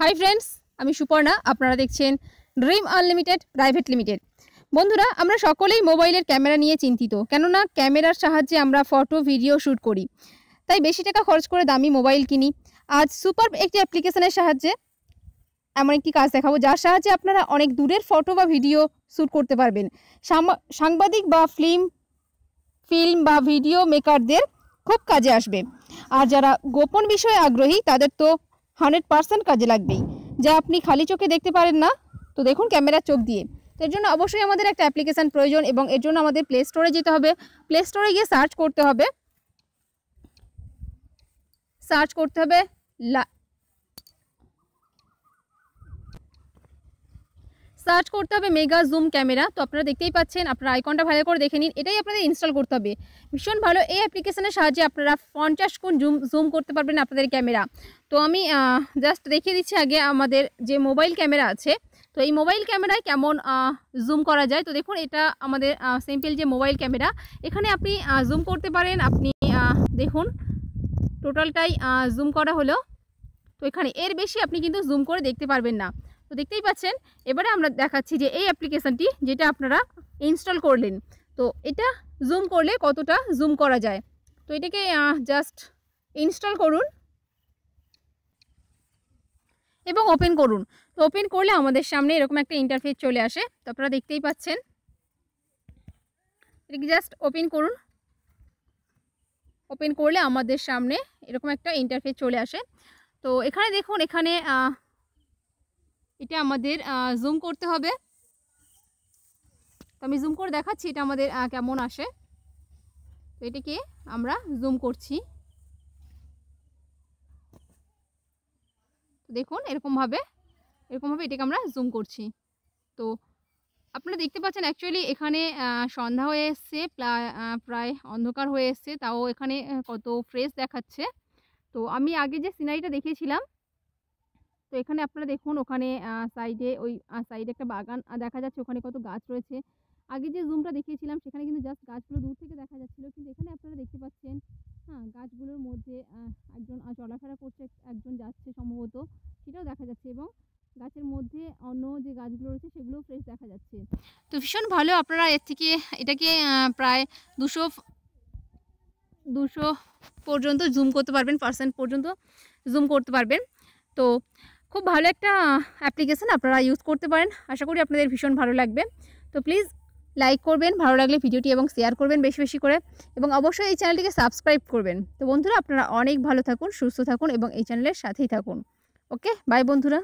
Hi friends, আমি সুপর্ণা। আপনারা দেখছেন ড্রিম আনলিমিটেড প্রাইভেট লিমিটেড। বন্ধুরা, আমরা সকলেই মোবাইলের ক্যামেরা নিয়ে চিন্তিত, কেননা ক্যামেরার সাহায্যে আমরা ফটো ভিডিও শ্যুট করি, তাই বেশি টাকা খরচ করে দামি মোবাইল কিনি। আজ সুপার একটি অ্যাপ্লিকেশনের সাহায্যে এমন একটি কাজ দেখাবো যার সাহায্যে আপনারা অনেক দূরের ফটো বা ভিডিও শ্যুট করতে পারবেন। সাংবাদিক বা ফিল্ম বা ভিডিও মেকারদের খুব কাজে আসবে। আর যারা গোপন বিষয়ে আগ্রহী তাদের তো 100% কাজে লাগবেই, যা আপনি খালি চোখে দেখতে পারেন না। তো দেখুন ক্যামেরার চোখ দিয়ে। এর জন্য অবশ্যই আমাদের একটা অ্যাপ্লিকেশান প্রয়োজন এবং এর জন্য আমাদের প্লে স্টোরে যেতে হবে। প্লে স্টোরে গিয়ে সার্চ করতে হবে মেগা জুম ক্যামেরা। তো আপনারা দেখতেই পাচ্ছেন, আপনারা আইকনটা ভালো করে দেখে নিন। এটাই আপনাদের ইনস্টল করতে হবে। ভীষণ ভালো এই অ্যাপ্লিকেশনের সাহায্যে আপনারা 50 গুণ জুম করতে পারবেন আপনাদের ক্যামেরা। তো আমি জাস্ট দেখিয়ে দিচ্ছি আগে আমাদের যে মোবাইল ক্যামেরা আছে। তো এই মোবাইল ক্যামেরায় কেমন জুম করা যায়। তো দেখুন, এটা আমাদের সিম্পল যে মোবাইল ক্যামেরা, এখানে আপনি জুম করতে পারেন। আপনি দেখুন টোটালটাই জুম করা হলো। তো এখানে এর বেশি আপনি কিন্তু জুম করে দেখতে পারবেন না। তো দেখতেই পাচ্ছেন। এবারে আমরা দেখাচ্ছি যে এই অ্যাপ্লিকেশানটি যেটা আপনারা ইনস্টল করলেন, তো এটা জুম করলে কতটা জুম করা যায়। তো এটাকে জাস্ট ইনস্টল করুন এবং ওপেন করুন। তো ওপেন করলে আমাদের সামনে এরকম একটা ইন্টারফেস চলে আসে। তো আপনারা দেখতেই পাচ্ছেন। এটাকে জাস্ট ওপেন করুন। ওপেন করলে আমাদের সামনে এরকম একটা ইন্টারফেস চলে আসে। তো এখানে দেখুন, এখানে এটা আমাদের জুম করতে হবে। তো আমি জুম করে দেখাচ্ছি এটা আমাদের কেমন আসে। তো এটাকে আমরা জুম করছি। দেখুন এরকমভাবে এটাকে আমরা জুম করছি। তো আপনারা দেখতে পাচ্ছেন অ্যাকচুয়ালি এখানে সন্ধ্যা হয়ে এসছে, প্রায় অন্ধকার হয়ে এসছে, তাও এখানে কত ফ্রেশ দেখাচ্ছে। তো আমি আগে যে সিনারিটা দেখিয়েছিলাম, তো এখানে আপনারা দেখুন ওখানে সাইডে সাইডে একটা বাগান দেখা যাচ্ছে, ওখানে কত গাছ রয়েছে। আগে যে জুমটা দেখিয়েছিলাম সেখানে কিন্তু জাস্ট গাছগুলো দূর থেকে দেখা যাচ্ছিল, কিন্তু এখানে আপনারা দেখতে পাচ্ছেন গাছগুলোর মধ্যে একজন চলাফেরা করছে, একজন যাচ্ছে সম্ভবত, সেটাও দেখা যাচ্ছে। এবং গাছের মধ্যে অন্য যে গাছগুলো রয়েছে সেগুলোও ফ্রেশ দেখা যাচ্ছে। তো ভীষণ ভালো। আপনারা এটাকে প্রায় 200 পর্যন্ত জুম করতে পারবেন, % পর্যন্ত জুম করতে পারবেন। তো খুব ভালো একটা অ্যাপ্লিকেশান, আপনারা ইউজ করতে পারেন। আশা করি আপনাদের ভীষণ ভালো লাগবে। তো প্লিজ লাইক করবেন ভালো লাগলে ভিডিওটি, এবং শেয়ার করবেন বেশি বেশি করে, এবং অবশ্যই এই চ্যানেলটিকে সাবস্ক্রাইব করবেন। তো বন্ধুরা, আপনারা অনেক ভালো থাকুন, সুস্থ থাকুন এবং এই চ্যানেলের সাথেই থাকুন। ওকে, বাই বন্ধুরা।